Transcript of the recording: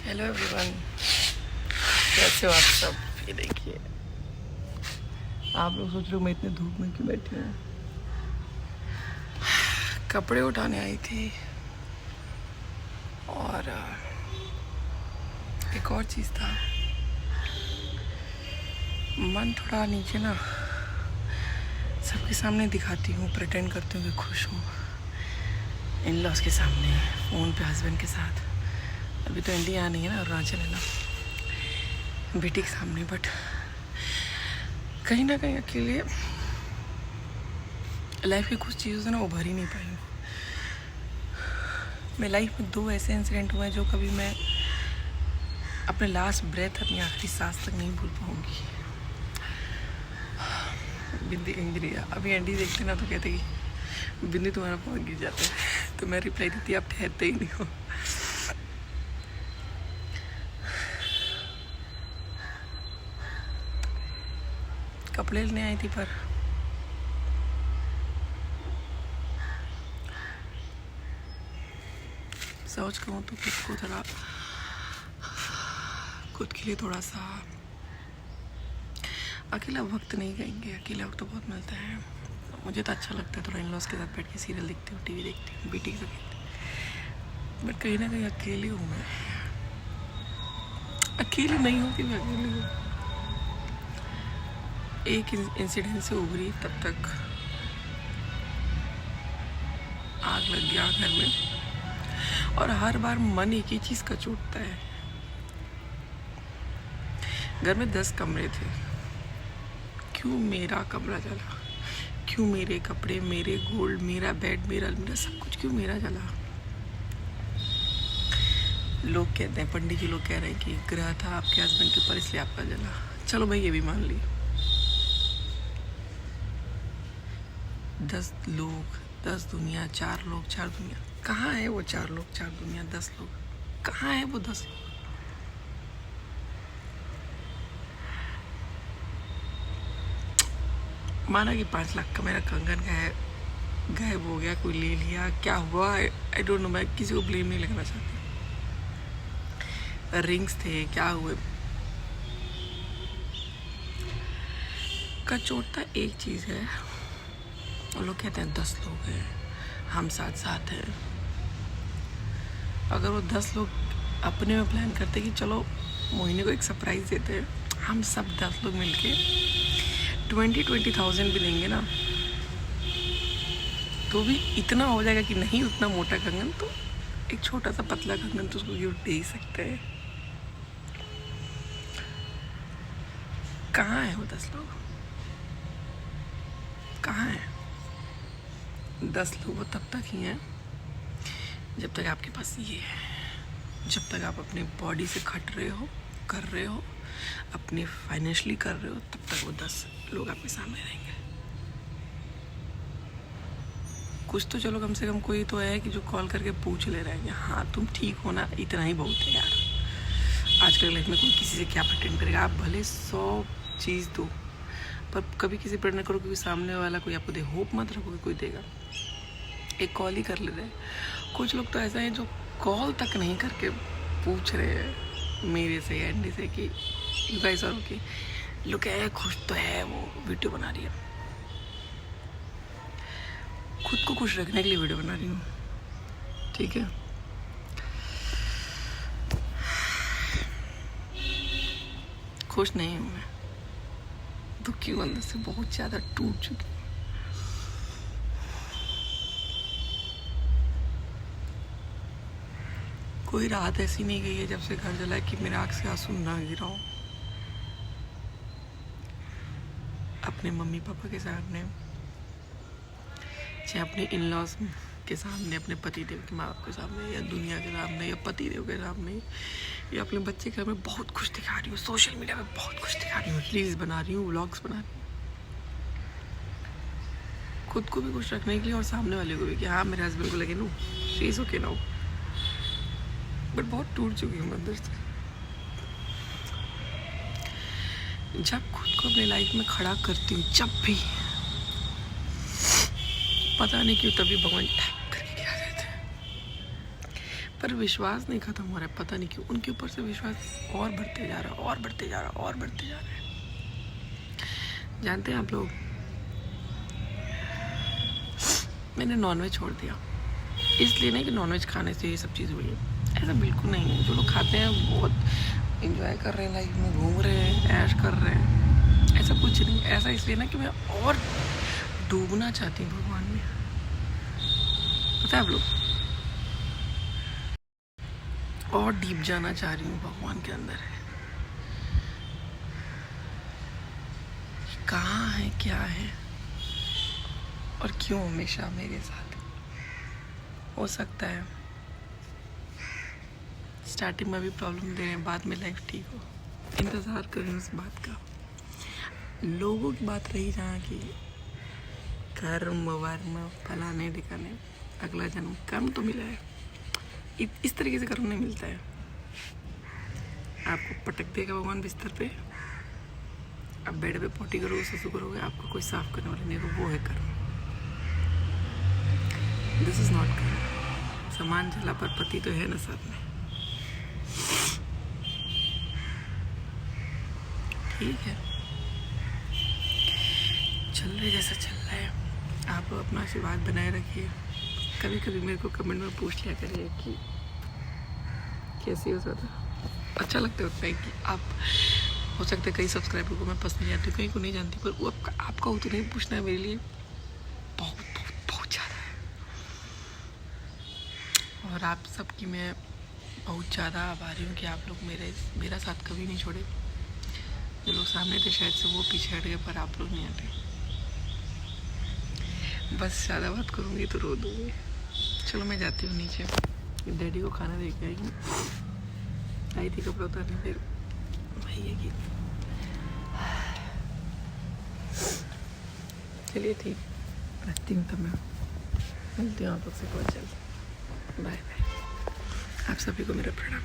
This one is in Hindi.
हेलो एवरीवन, कैसे हो आप सब। ये देखिए, आप लोग सोच रहे हो मैं इतने धूप में क्यों बैठी हूँ। कपड़े उठाने आई थी और एक और चीज़ था। मन थोड़ा नीचे ना, सबके सामने दिखाती हूँ, प्रिटेंड करती हूँ कि खुश हूँ। इन लॉज के सामने, फ़ोन पे हस्बैंड के साथ। अभी तो इंडिया नहीं है ना, अरुणाचल है ना, बेटी के सामने। बट कहीं ना कहीं अकेले लाइफ की कुछ चीज़ों से ना उभर ही नहीं पाई हूँ। मेरी लाइफ में 2 ऐसे इंसिडेंट हुए हैं जो कभी मैं अपने लास्ट ब्रेथ, अपनी आखिरी सांस तक नहीं भूल पाऊँगी। बिंदी इंजरी, अभी एंडी देखते ना तो कहते कि बिंदी तुम्हारा बहुत गिर जाता है, तो मैं रिप्लाई देती आप ठहरते ही नहीं हो। कपड़े लेने आई थी, पर सोच कहूँ तो खुद के लिए थोड़ा सा अकेला वक्त नहीं कहेंगे, अकेला वक्त तो बहुत मिलता है। मुझे तो अच्छा लगता है थोड़ा इन लॉज के साथ बैठ के सीरियल देखती हूँ, टीवी देखती हूँ, बेटी के साथ खेलती हूँ। बट कहीं ना कहीं अकेली हूँ मैं। अकेली नहीं हूँ कि मैं अकेली हूँ। एक इंसिडेंट से उभरी, तब तक आग लग गया घर में। और हर बार मन एक ही चीज़ का छूटता है। घर में 10 कमरे थे, क्यों मेरा कमरा जला? क्यों मेरे कपड़े, मेरे गोल्ड, मेरा बेड, मेरा अलमीरा, सब कुछ क्यों मेरा जला? लोग कहते हैं, पंडित जी लोग कह रहे हैं कि ग्रह था आपके हस्बैंड के ऊपर, इसलिए आपका जला। चलो भाई, ये भी मान ली। 10 लोग 10 दुनिया, 4 लोग 4 दुनिया। कहाँ है वो 4 लोग 4 दुनिया, 10 लोग? कहाँ है वो 10 लोग? माना कि 5 लाख का मेरा कंगन गायब हो गया, कोई ले लिया, क्या हुआ, आई डोंट नो। मैं किसी को ब्लेम नहीं लगाना चाहती। रिंग्स थे, क्या हुए? का चोटता एक चीज़ है, और लोग कहते हैं 10 लोग हैं, हम साथ साथ हैं। अगर वो 10 लोग अपने में प्लान करते कि चलो मोहिनी को एक सरप्राइज़ देते हैं, हम सब 10 लोग मिलके 20,000 भी देंगे ना, तो भी इतना हो जाएगा कि नहीं उतना मोटा कंगन, तो एक छोटा सा पतला कंगन तो उसको गिफ्ट दे ही सकते हैं। कहाँ है वो 10 लोग? कहाँ है 10 लोग? वो तब तक ही हैं जब तक आपके पास ये है। जब तक आप अपनी बॉडी से खट रहे हो, कर रहे हो, अपने फाइनेंशियली कर रहे हो, तब तक वो 10 लोग आपके सामने रहेंगे। कुछ तो चलो, कम से कम कोई तो है कि जो कॉल करके पूछ ले रहा है कि हाँ तुम ठीक हो ना, इतना ही बहुत है यार। आजकल लाइफ में कोई किसी से क्या प्रिटेंड करेगा? आप भले 100 चीज़ दो, पर कभी किसी प्रिटेंड करो, क्योंकि सामने वाला कोई आपको दे, होप मत रखो कि कोई देगा। एक कॉल ही कर ले रहे हैं। कुछ लोग तो ऐसा है जो कॉल तक नहीं करके पूछ रहे हैं मेरे से, एंडी से, कि यू गाइस आर ओके? लोग है खुश तो है, वो वीडियो बना रही है। खुद को खुश रखने के लिए वीडियो बना रही हूँ, ठीक है? खुश नहीं हूँ मैं, दुखी हूँ, अंदर से बहुत ज़्यादा टूट चुकी हूँ। कोई रात ऐसी नहीं गई है जब से घर जला कि मेरे आँख से आंसू ना गिरा हो। अपने मम्मी पापा के सामने, चाहे अपने इन लॉज के सामने, अपने पति देव के माँ बाप के सामने, या दुनिया के सामने, या पति देव के सामने, या अपने बच्चे के घर में बहुत कुछ दिखा रही हूँ, सोशल मीडिया पे बहुत कुछ दिखा रही हूँ, रील्स बना रही हूँ, व्लॉग्स बना रही हूँ, खुद को भी खुश रखने के लिए और सामने वाले को भी कि हाँ मेरे हस्बैंड को लगे no she is okay now. But बहुत टूट चुकी हूँ अंदर से। जब खुद को अपनी लाइफ में खड़ा करती हूँ, जब भी, पता नहीं क्यों, तभी भगवान टाइप करके गिरा देते हैं। पर विश्वास नहीं ख़त्म हो रहा है, पता नहीं क्यों। उनके ऊपर से विश्वास और बढ़ते जा रहा है, और बढ़ते जा रहा है, और बढ़ते जा रहा है। जानते हैं आप लोग, मैंने नॉनवेज छोड़ दिया। इसलिए नहीं कि नॉनवेज खाने से ये सब चीज़ हुई है, ऐसा बिल्कुल नहीं है। जो लोग खाते हैं बहुत एंजॉय कर रहे हैं, लाइफ में घूम रहे हैं, ऐश कर रहे हैं, ऐसा कुछ नहीं। ऐसा इसलिए ना कि मैं और डूबना चाहती हूँ भगवान में। पता है आप लोग, और डीप जाना चाह रही हूँ भगवान के अंदर है। कहाँ है, क्या है और क्यों हमेशा मेरे साथ। हो सकता है स्टार्टिंग में भी प्रॉब्लम दे रहे हैं, बाद में लाइफ ठीक हो। इंतज़ार करें उस बात का। लोगों की बात रही जहाँ की कर्म वर्म फलाने ठिकाने, अगला जन्म कर्म तो मिला है, इस तरीके से कर्म नहीं मिलता है। आपको पटक देगा भगवान बिस्तर पे, आप बेड पे पोटी करोगे, सुसु करोगे, आपको कोई साफ करने वाला नहीं होगा, वो है कर्म। दिस इज नॉट कर्म। समान जला पर पति तो है ना साथ में। ठीक है, चल रहे जैसा चल रहा है। आप अपना आशीर्वाद बनाए रखिए। कभी कभी मेरे को कमेंट में पूछ लिया करिए कि कैसी हो जाता। अच्छा लगता है उतना ही कि आप, हो सकता है कई सब्सक्राइबर को मैं पसंद नहीं आती, कहीं को नहीं जानती, पर वो आपका उतना ही पूछना है मेरे लिए बहुत बहुत बहुत ज़्यादा है। और आप सबकी मैं बहुत ज़्यादा आभारी हूँ कि आप लोग मेरा साथ कभी नहीं छोड़े। जो लोग सामने थे शायद से वो पीछे हट गए, पर आप लोग नहीं हटे। बस ज़्यादा बात करूँगी तो रो दूँगी। चलो मैं जाती हूँ नीचे, डैडी को खाना दे के आई थी कपड़ा उतारने, फिर वही है कि चलिए ठीक, रखती हूँ। तब मैं मिलती हूँ आप लोग से बहुत जल्द। Bye bye. आप सभी को मेरा प्रणाम।